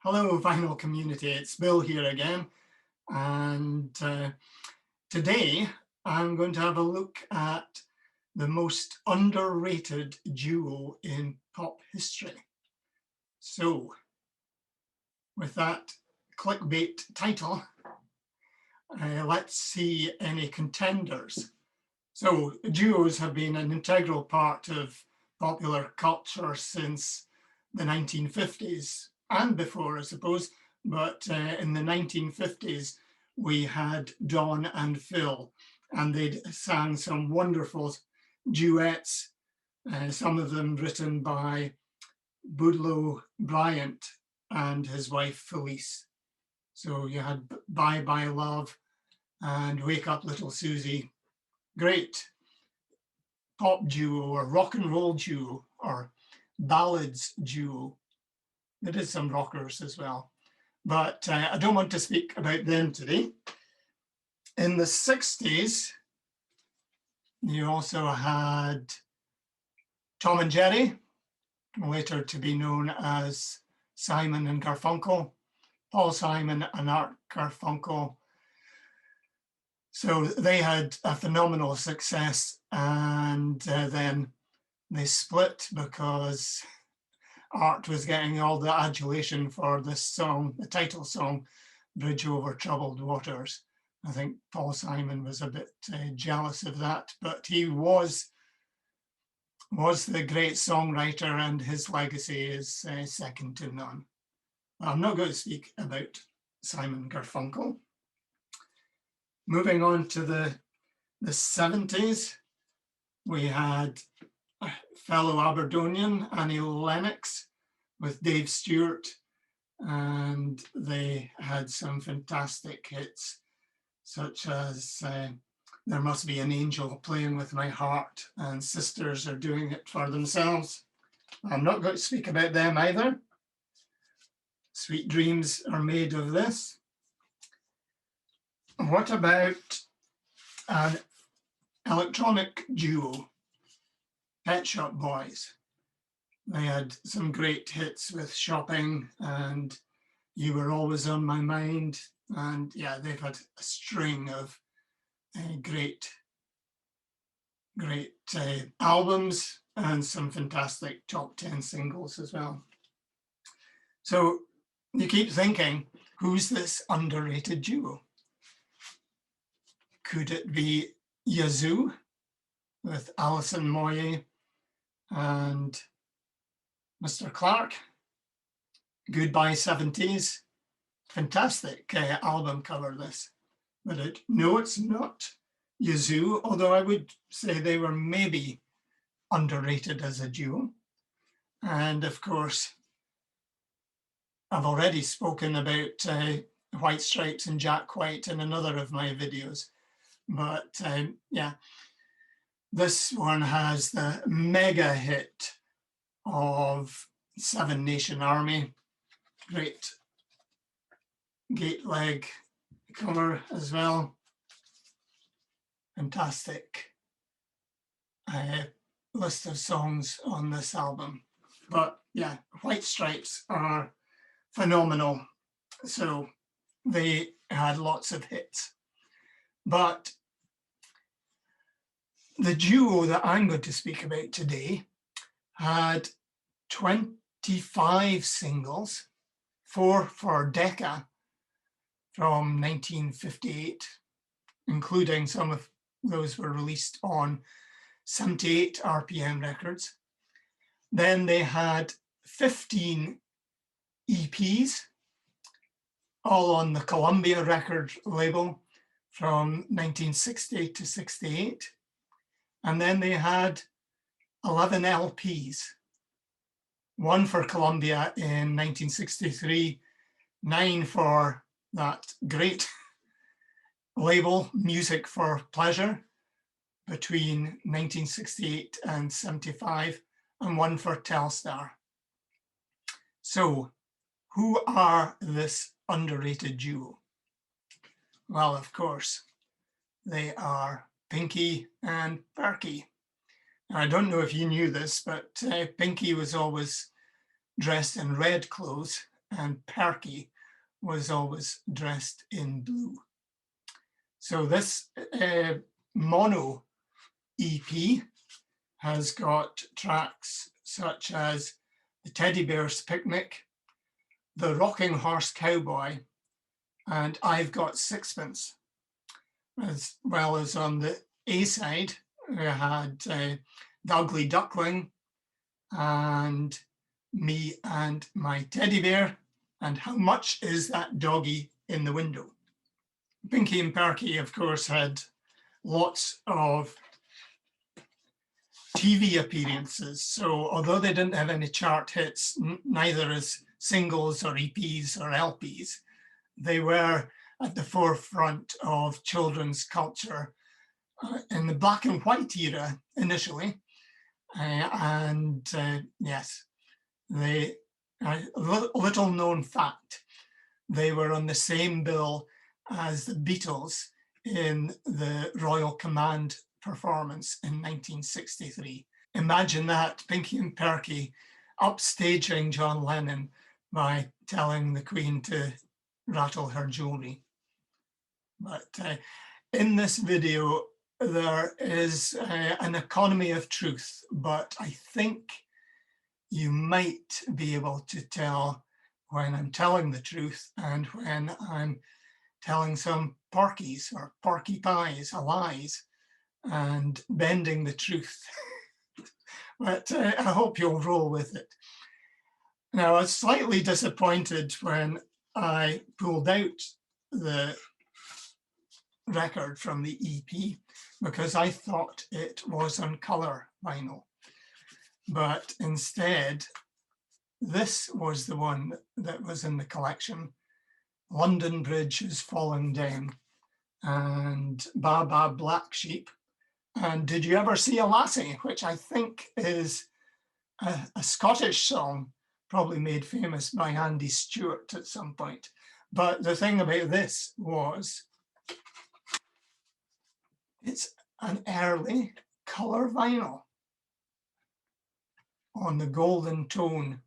Hello, vinyl community. It's Bill here again. And today I'm going to have a look at the most underrated duo in pop history. So, with that clickbait title, let's see any contenders. So, duos have been an integral part of popular culture since the 1950s and before, I suppose. But in the 1950s, we had Don and Phil, and they'd sang some wonderful duets, some of them written by Boudleaux Bryant and his wife Felice. So you had Bye Bye Love and Wake Up Little Susie. Great pop duo or rock and roll duo or ballads duo. There is some rockers as well, but I don't want to speak about them today. In the 60s, you also had Tom and Jerry, later to be known as Simon and Garfunkel, Paul Simon and Art Garfunkel. So they had a phenomenal success, and then they split because Art was getting all the adulation for this song, the title song, Bridge Over Troubled Waters. I think Paul Simon was a bit jealous of that, but he was the great songwriter, and his legacy is second to none. I'm not going to speak about Simon Garfunkel. Moving on to the 70s, we had fellow Aberdonian Annie Lennox with Dave Stewart, and they had some fantastic hits such as There Must Be an Angel Playing With My Heart and Sisters Are Doing It For Themselves. I'm not going to speak about them either. Sweet Dreams Are Made of This. What about an electronic duo, Pet Shop Boys? They had some great hits with Shopping and You Were Always on My Mind. And yeah, they've had a string of great albums and some fantastic top 10 singles as well. So you keep thinking, who's this underrated duo? Could it be Yazoo with Alison Moyet and Mr. Clark? Goodbye 70s. Fantastic album cover, this. But no, it's not Yazoo, although I would say they were maybe underrated as a duo. And of course, I've already spoken about White Stripes and Jack White in another of my videos. But yeah, this one has the mega hit of Seven Nation Army. Great gate leg cover as well. Fantastic list of songs on this album. But yeah, White Stripes are phenomenal. So they had lots of hits. But the duo that I'm going to speak about today had 25 singles, 4 for Decca from 1958, including some of those were released on 78 RPM records. Then they had 15 EPs, all on the Columbia record label from 1960 to 68. And then they had 11 LPs, one for Columbia in 1963, 9 for that great label Music for Pleasure between 1968 and 75, and 1 for Telstar. So who are this underrated duo? Well, of course, they are Pinky and Perky. Now, I don't know if you knew this, but Pinky was always dressed in red clothes and Perky was always dressed in blue. So this mono EP has got tracks such as The Teddy Bear's Picnic, The Rocking Horse Cowboy, and I've Got Sixpence. As well as on the A side, we had The Ugly Duckling and Me and My Teddy Bear, and How Much Is That Doggy in the Window. Pinky and Perky, of course, had lots of TV appearances. So although they didn't have any chart hits, neither as singles or EPs or LPs, they were at the forefront of children's culture in the black and white era initially. Yes, they, a little known fact, they were on the same bill as the Beatles in the Royal Command performance in 1963. Imagine that, Pinky and Perky upstaging John Lennon by telling the Queen to rattle her jewelry. But in this video, there is an economy of truth, but I think you might be able to tell when I'm telling the truth and when I'm telling some porkies or porky pies, lies, and bending the truth. But I hope you'll roll with it. Now, I was slightly disappointed when I pulled out the record from the EP because I thought it was on color vinyl. But instead, this was the one that was in the collection. London Bridge is Falling Down and Ba Ba Black Sheep. And Did You Ever See a Lassie, which I think is a Scottish song, probably made famous by Andy Stewart at some point. But the thing about this was it's an early color vinyl on the Golden Tone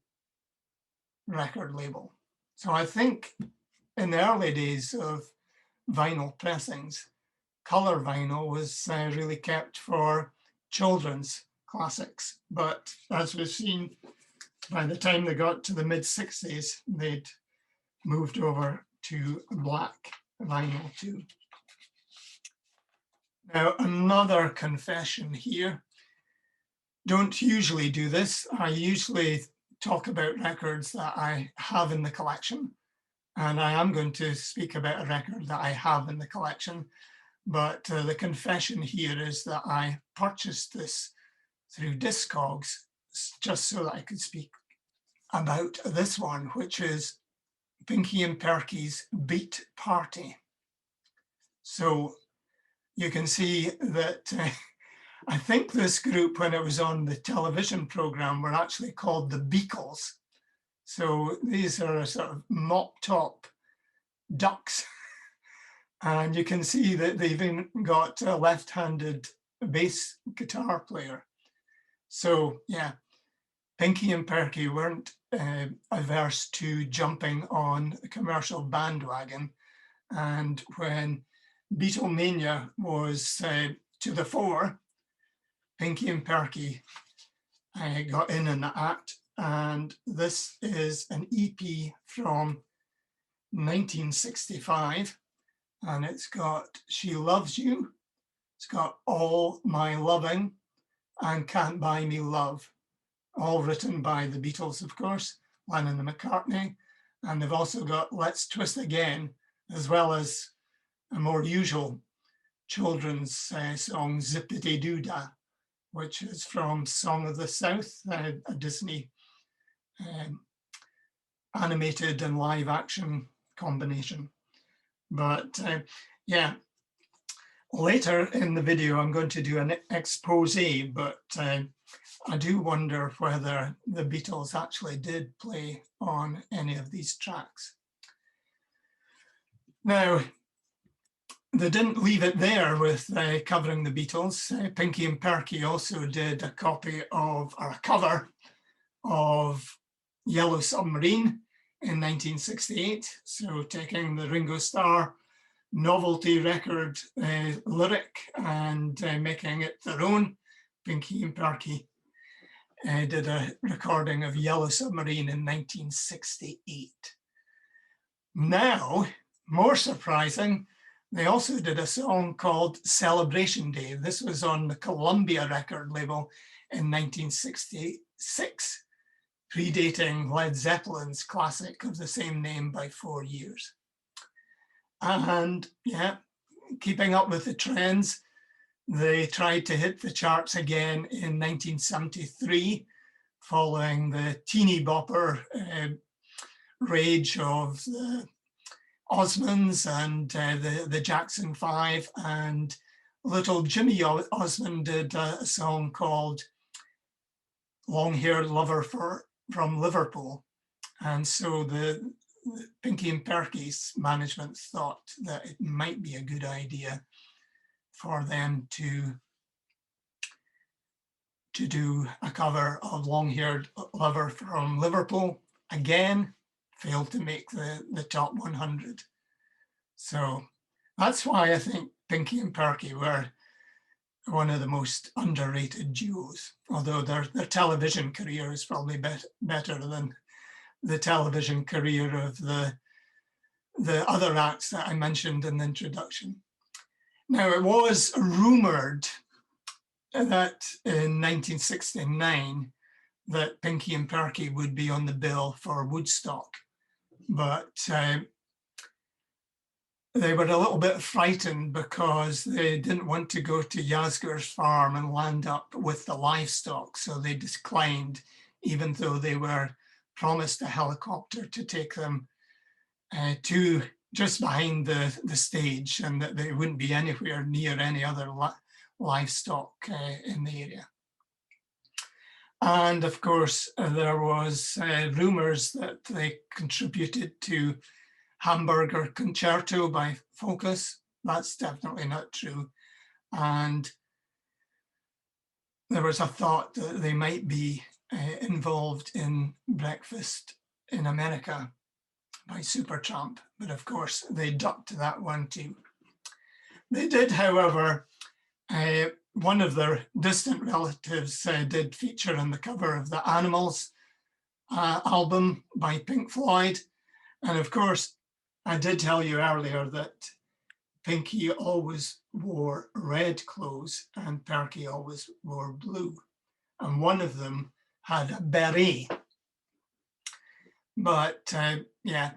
record label. So I think in the early days of vinyl pressings, color vinyl was really kept for children's classics. But as we've seen, by the time they got to the mid-60s, they'd moved over to black vinyl too. Now, another confession here. Don't usually do this. I usually talk about records that I have in the collection. And I am going to speak about a record that I have in the collection. But the confession here is that I purchased this through Discogs just so that I could speak about this one, which is Pinky and Perky's Beat Party. So you can see that I think this group, when it was on the television program, were actually called the Beakles. So these are a sort of mop-top ducks. And you can see that they've even got a left-handed bass guitar player. So yeah, Pinky and Perky weren't averse to jumping on a commercial bandwagon. And when Beatlemania was to the fore, Pinky and Perky got in the act. And this is an EP from 1965. And it's got She Loves You, it's got All My Loving, and Can't Buy Me Love, all written by the Beatles, of course, Lennon and McCartney. And they've also got Let's Twist Again, as well as a more usual children's song, Zippity Doo Dah, which is from Song of the South, a Disney animated and live action combination. But yeah, later in the video, I'm going to do an expose, but I do wonder whether the Beatles actually did play on any of these tracks. Now, they didn't leave it there with covering the Beatles. Pinky and Perky also did a copy of, or a cover of Yellow Submarine in 1968. So taking the Ringo Starr novelty record lyric and making it their own, Pinky and Perky did a recording of Yellow Submarine in 1968. Now, more surprising, they also did a song called Celebration Day. This was on the Columbia record label in 1966, predating Led Zeppelin's classic of the same name by 4 years. And yeah, keeping up with the trends, they tried to hit the charts again in 1973, following the teeny bopper rage of the Osmonds and the Jackson 5, and little Jimmy Osmond did a song called Long-Haired Lover from Liverpool. And so the Pinky and Perky's management thought that it might be a good idea for them to do a cover of Long-Haired Lover from Liverpool. Again, failed to make the top 100. So that's why I think Pinky and Perky were one of the most underrated duos, although their television career is probably better than the television career of the other acts that I mentioned in the introduction. Now, it was rumored that in 1969 that Pinky and Perky would be on the bill for Woodstock, but they were a little bit frightened because they didn't want to go to Yasgur's farm and land up with the livestock, so they declined, even though they were promised a helicopter to take them to just behind the stage, and that they wouldn't be anywhere near any other livestock in the area. And of course, there was rumors that they contributed to Hamburger Concerto by Focus. That's definitely not true. And there was a thought that they might be involved in Breakfast in America by Supertramp, but of course they ducked that one too. They did, however, one of their distant relatives did feature on the cover of the Animals album by Pink Floyd. And of course, I did tell you earlier that Pinky always wore red clothes and Perky always wore blue. And one of them had a beret. But yeah,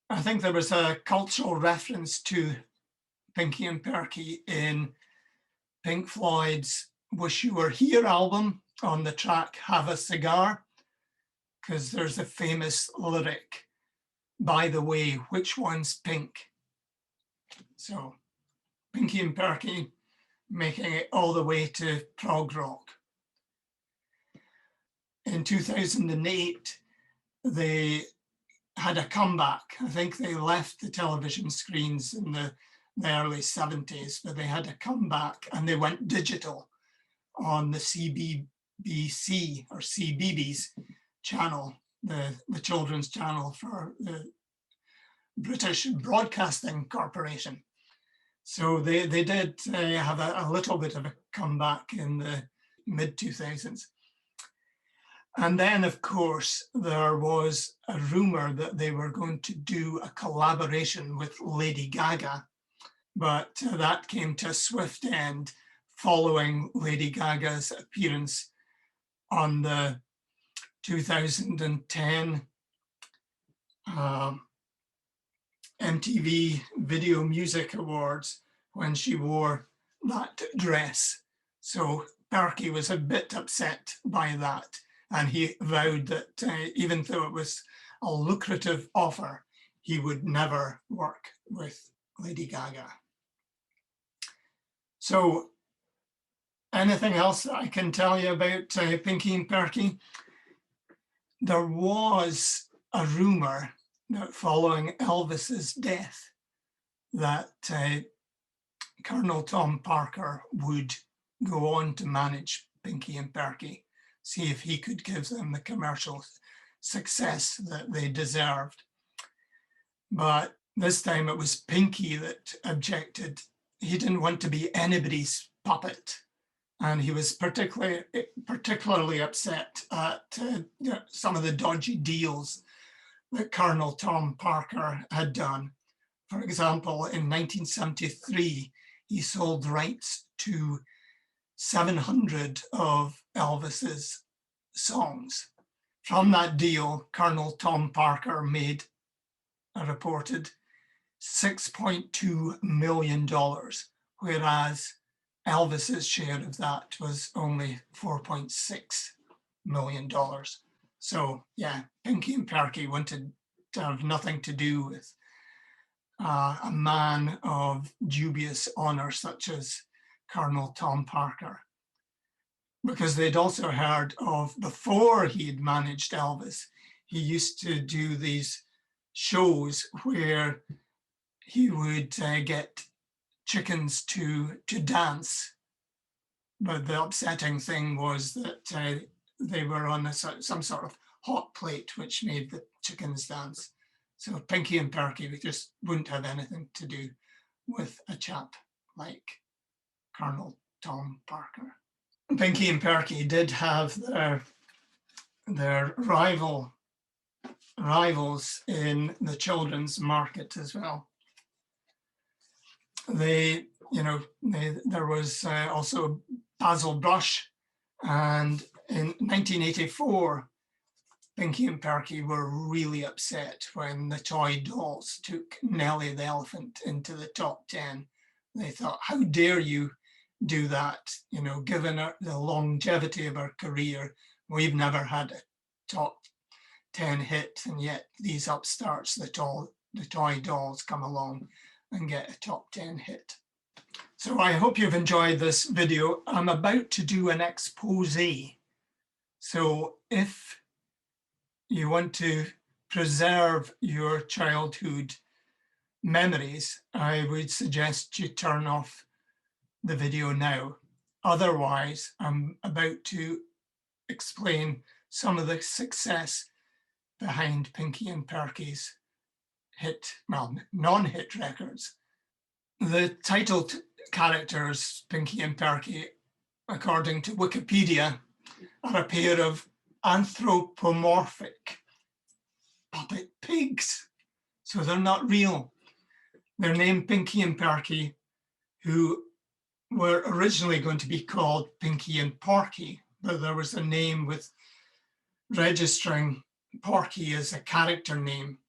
I think there was a cultural reference to Pinky and Perky in Pink Floyd's Wish You Were Here album on the track Have a Cigar, because there's a famous lyric, by the way, which one's pink? So Pinky and Perky making it all the way to prog rock. In 2008, they had a comeback. I think they left the television screens in the early 70s, but they had a comeback and they went digital on the CBBC or CBeebies channel, the children's channel for the British Broadcasting Corporation. So they did have a little bit of a comeback in the mid-2000s. And then, of course, there was a rumor that they were going to do a collaboration with Lady Gaga, but that came to a swift end following Lady Gaga's appearance on the 2010 MTV Video Music Awards when she wore that dress. So Perky was a bit upset by that. And he vowed that even though it was a lucrative offer, he would never work with Lady Gaga. So anything else that I can tell you about Pinky and Perky? There was a rumor that following Elvis's death, that Colonel Tom Parker would go on to manage Pinky and Perky, see if he could give them the commercial success that they deserved. But this time it was Pinky that objected. He didn't want to be anybody's puppet. And he was particularly upset at some of the dodgy deals that Colonel Tom Parker had done. For example, in 1973, he sold rights to 700 of Elvis's songs. From that deal, Colonel Tom Parker made a reported $6.2 million, whereas Elvis's share of that was only $4.6 million. So yeah, Pinky and Perky wanted to have nothing to do with a man of dubious honor such as Colonel Tom Parker, because they'd also heard of, before he'd managed Elvis, he used to do these shows where he would get chickens to dance. But the upsetting thing was that they were on some sort of hot plate, which made the chickens dance. So Pinky and Perky just wouldn't have anything to do with a chap like Colonel Tom Parker. Pinky and Perky did have their rivals in the children's market as well. There was also Basil Brush, and in 1984, Pinky and Perky were really upset when the toy dolls took Nellie the elephant into the top 10. They thought, how dare you do that? Given the longevity of her career, we've never had a top 10 hit, and yet these upstarts, the toy dolls, come along and get a top 10 hit. So I hope you've enjoyed this video. I'm about to do an expose. So if you want to preserve your childhood memories, I would suggest you turn off the video now. Otherwise, I'm about to explain some of the success behind Pinky and Perky's non-hit records. The titled characters, Pinky and Perky, according to Wikipedia, are a pair of anthropomorphic puppet pigs. So they're not real. They're named Pinky and Perky, who were originally going to be called Pinky and Porky, but there was a name with registering Porky as a character name.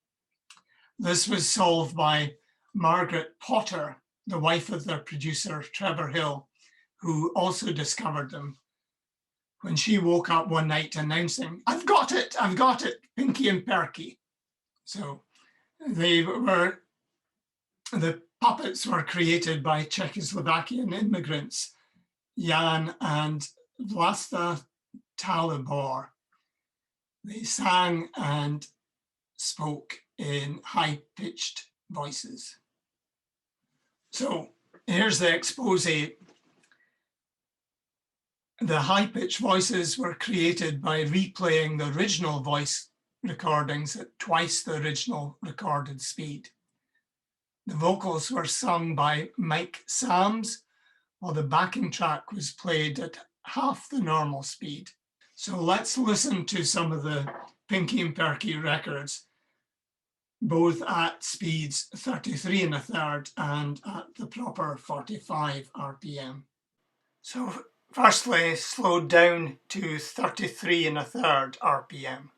This was solved by Margaret Potter, the wife of their producer, Trevor Hill, who also discovered them, when she woke up one night announcing, I've got it, Pinky and Perky. So the puppets were created by Czechoslovakian immigrants, Jan and Vlasta Talibor. They sang and spoke in high-pitched voices. So here's the expose. The high-pitched voices were created by replaying the original voice recordings at twice the original recorded speed. The vocals were sung by Mike Sams, while the backing track was played at half the normal speed. So let's listen to some of the Pinky and Perky records, both at speeds 33 1/3 and at the proper 45 RPM. So firstly, slowed down to 33 1/3 RPM.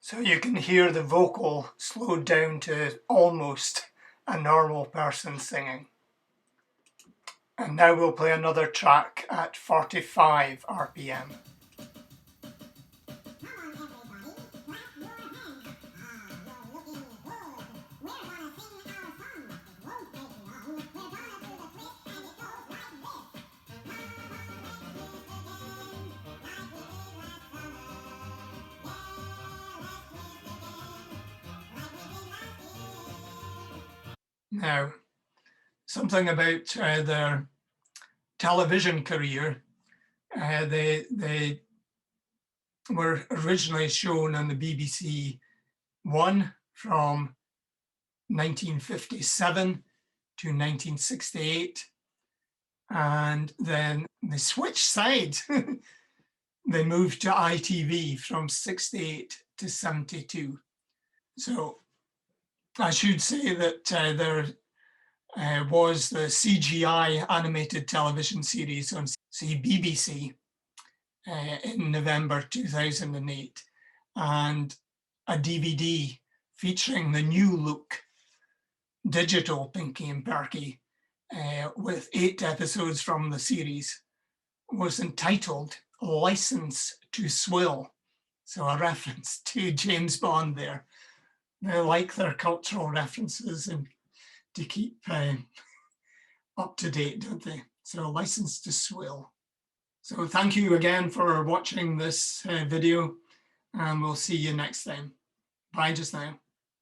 So you can hear the vocal slowed down to almost a normal person singing. And now we'll play another track at 45 RPM. Now, something about their television career. They were originally shown on the BBC One from 1957 to 1968. And then they switched sides. They moved to ITV from 68 to 72. So I should say that there was the CGI animated television series on BBC in November 2008, and a DVD featuring the new look digital Pinky and Perky with 8 episodes from the series was entitled License to Swill. So a reference to James Bond there. They like their cultural references and to keep up to date, don't they? So License to Swill. So thank you again for watching this video, and we'll see you next time. Bye just now.